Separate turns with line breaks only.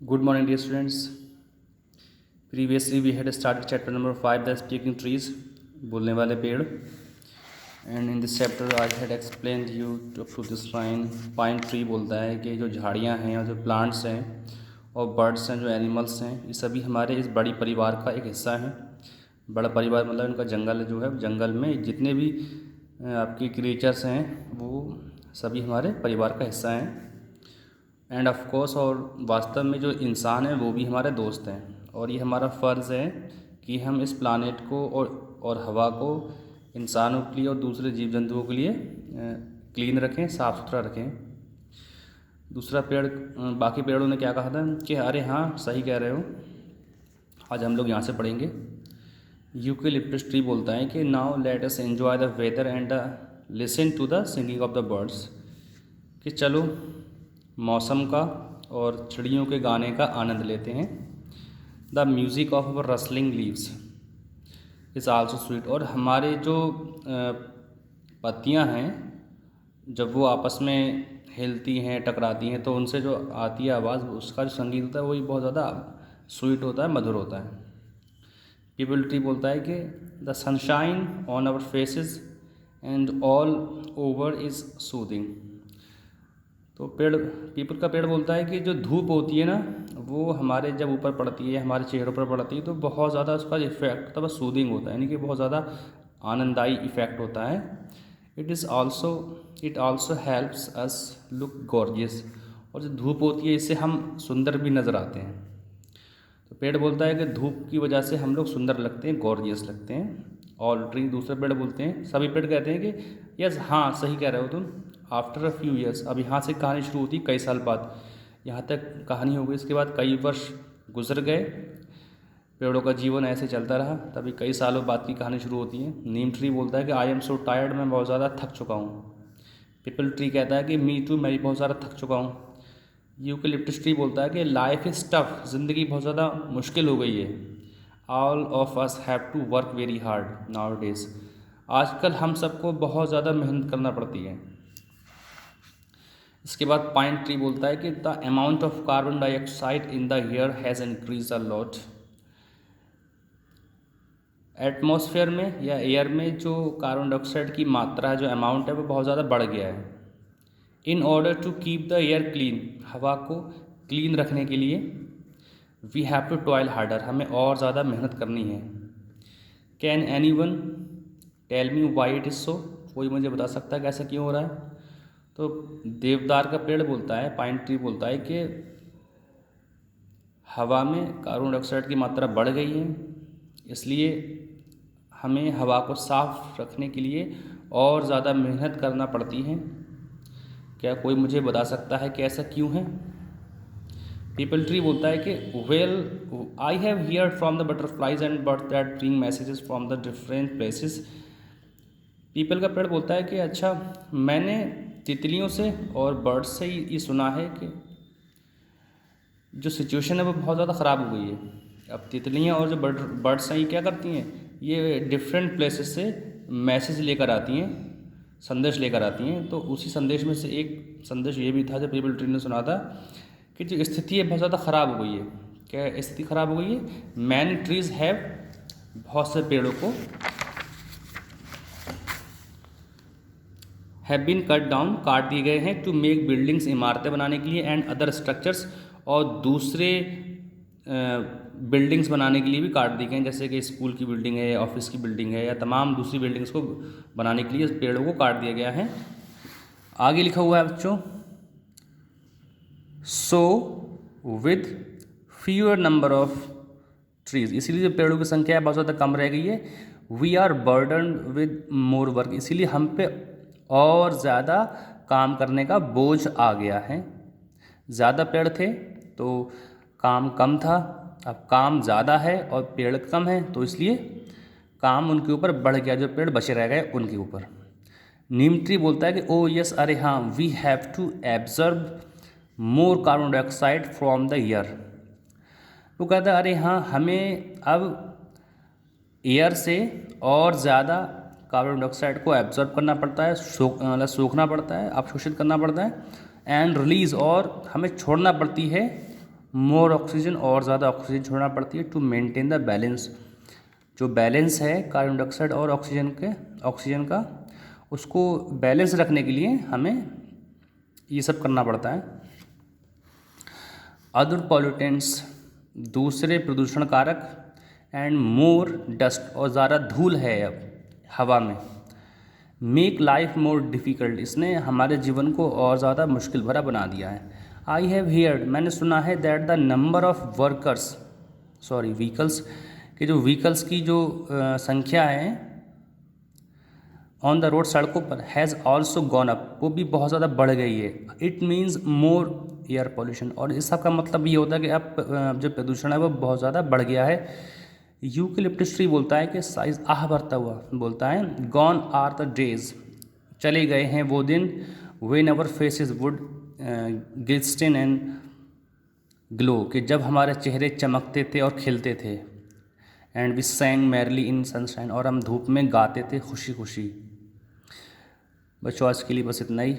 Good morning, dear students. Previously, we had started chapter number 5, the speaking trees, बोलने वाले पेड़. And in this chapter, I had explained you up to this line. Pine tree बोलता है कि जो झाड़ियाँ हैं और जो plants हैं और birds हैं, जो animals हैं, ये सभी हमारे इस बड़ी परिवार का एक हिस्सा हैं. बड़ा परिवार मतलब इनका जंगल जो है, जंगल में जितने भी आपके क्रिएचर्स हैं वो सभी हमारे परिवार का हिस्सा हैं. एंड ऑफ कोर्स और वास्तव में जो इंसान है वो भी हमारे दोस्त हैं और ये हमारा फ़र्ज़ है कि हम इस प्लानेट को और हवा को इंसानों के लिए और दूसरे जीव जंतुओं के लिए क्लीन रखें, साफ़ सुथरा रखें. दूसरा पेड़, बाकी पेड़ों ने क्या कहा था कि अरे हाँ सही कह रहे हो. आज हम लोग यहाँ से पढ़ेंगे. यूकेलिप्टस ट्री बोलता है कि now let us enjoy the weather and listen to the singing of the birds. कि चलो मौसम का और चिड़ियों के गाने का आनंद लेते हैं. The music of our rustling leaves is also sweet. और हमारे जो पत्तियां हैं जब वो आपस में हिलती हैं, टकराती हैं, तो उनसे जो आती है आवाज़, उसका जो संगीत होता है वही बहुत ज़्यादा स्वीट होता है, मधुर होता है. पीपल ट्री बोलता है कि the sunshine on our faces and all over is soothing. तो पीपल का पेड़ बोलता है कि जो धूप होती है ना वो हमारे जब ऊपर पड़ती है, हमारे चेहरों पर पड़ती है, तो बहुत ज़्यादा उसका इफ़ेक्ट तब सूदिंग होता है, यानी कि बहुत ज़्यादा आनंददायी इफ़ेक्ट होता है. It also helps us look gorgeous. और जो धूप होती है इससे हम सुंदर भी नज़र आते हैं. तो पेड़ बोलता है कि धूप की वजह से हम लोग सुंदर लगते हैं, गॉर्जियस लगते हैं. और ट्री दूसरे पेड़ बोलते हैं, सभी पेड़ कहते हैं कि यस हाँ सही कह रहे हो तुम. आफ्टर अ फ्यू ईयर्स, अब यहाँ से कहानी शुरू होती कई साल बाद, यहाँ तक कहानी हो गई. इसके बाद कई वर्ष गुजर गए, पेड़ों का जीवन ऐसे चलता रहा, तभी कई सालों बाद की कहानी शुरू होती है. नीम ट्री बोलता है कि आई एम सो टायर्ड, मैं बहुत ज़्यादा थक चुका हूँ. पीपल ट्री कहता है कि मी टू, मैं भी बहुत ज़्यादा थक चुका हूँ. यूकेलिप्टस ट्री बोलता है कि लाइफ इज़ टफ, ज़िंदगी बहुत ज़्यादा मुश्किल हो गई है. All of us have to work very hard nowadays. आजकल हम सबको बहुत ज़्यादा मेहनत करना पड़ती है. इसके बाद पाइन ट्री बोलता है कि the amount of carbon dioxide in the air has increase a lot. Atmosphere में या एयर में जो कार्बन डाइऑक्साइड की मात्रा है, जो अमाउंट है, वो बहुत ज़्यादा बढ़ गया है. In order to keep the air clean, हवा को क्लीन रखने के लिए we have to toil harder, हमें और ज़्यादा मेहनत करनी है. Can anyone tell me why it is so. कोई मुझे बता सकता है कि ऐसा क्यों हो रहा है. तो देवदार का पेड़ बोलता है, पाइन ट्री बोलता है कि हवा में कार्बन डाइऑक्साइड की मात्रा बढ़ गई है, इसलिए हमें हवा को साफ रखने के लिए और ज़्यादा मेहनत करना पड़ती है. क्या कोई मुझे बता सकता है कि ऐसा क्यों है. पीपल ट्री बोलता है कि well I have heard from the butterflies and birds that bring messages from the different places. People का पेड़ बोलता है कि अच्छा, मैंने तितलियों से और बर्ड्स से ये सुना है कि जो सिचुएशन है वो बहुत ज़्यादा ख़राब हो गई है. अब तितलियाँ और जो बर्ड्स हैं ये क्या करती हैं, ये डिफरेंट प्लेसेस से मैसेज लेकर आती हैं, संदेश लेकर आती हैं. तो उसी संदेश में से एक संदेश ये भी था जो पीपल ट्री ने सुना था कि जो स्थिति है बहुत ज़्यादा ख़राब हो गई है. क्या स्थिति ख़राब हो गई है. मैनी ट्रीज़ हैव, बहुत से पेड़ों को हैव बीन कट डाउन, काट दिए गए हैं, टू मेक बिल्डिंग्स, इमारतें बनाने के लिए, एंड अदर स्ट्रक्चर्स, और दूसरे बिल्डिंग्स बनाने के लिए भी काट दिए गए हैं, जैसे कि स्कूल की बिल्डिंग है, ऑफिस की बिल्डिंग है, या तमाम दूसरी बिल्डिंग्स को बनाने के लिए पेड़ों को काट दिया गया है. आगे लिखा हुआ है बच्चों, so with fewer number of trees, इसीलिए जो पेड़ों की संख्या है बहुत ज़्यादा कम रह गई है. We are burden with more work, इसीलिए हम पे और ज़्यादा काम करने का बोझ आ गया है. ज़्यादा पेड़ थे तो काम कम था, अब काम ज़्यादा है और पेड़ कम है, तो इसलिए काम उनके ऊपर बढ़ गया, जो पेड़ बचे रह गए उनके ऊपर. नीम ट्री बोलता है कि ओ यस, अरे हाँ, we have to absorb more carbon dioxide from the air. वो कहता है अरे हाँ, हमें अब एयर से और ज़्यादा कार्बन डाइऑक्साइड को एब्जॉर्ब करना पड़ता है, सोखना पड़ता है, अवशोषित करना पड़ता है. एंड रिलीज़, और हमें छोड़ना पड़ती है मोर ऑक्सीजन, और ज़्यादा ऑक्सीजन छोड़ना पड़ती है टू मेंटेन द बैलेंस। जो बैलेंस है कार्बन डाइऑक्साइड और ऑक्सीजन का, उसको बैलेंस रखने के लिए हमें ये सब करना पड़ता है। अदर पॉल्यूटेंट्स, दूसरे प्रदूषण कारक, एंड मोर डस्ट, और ज़्यादा धूल है अब हवा में, मेक लाइफ मोर डिफ़िकल्ट, इसने हमारे जीवन को और ज़्यादा मुश्किल भरा बना दिया है। आई हैव हियर्ड, मैंने सुना है, that the number of vehicles, कि जो व्हीकल्स की जो संख्या है ऑन द रोड, सड़कों पर, हैज़ ऑल्सो गॉन अप, वो भी बहुत ज़्यादा बढ़ गई है। It means more air pollution, और इस सब का मतलब ये होता है कि अब जो प्रदूषण है वो बहुत ज़्यादा बढ़ गया है। यूकेलिप्टस ट्री बोलता है कि साइज भरता हुआ बोलता है, गॉन आर द डेज, चले गए हैं वो दिन, when our faces would glisten and glow, कि जब हमारे चेहरे चमकते थे और खिलते थे। And we sang merrily in sunshine, और हम धूप में गाते थे खुशी खुशी। बच्चों आज के लिए बस इतना ही।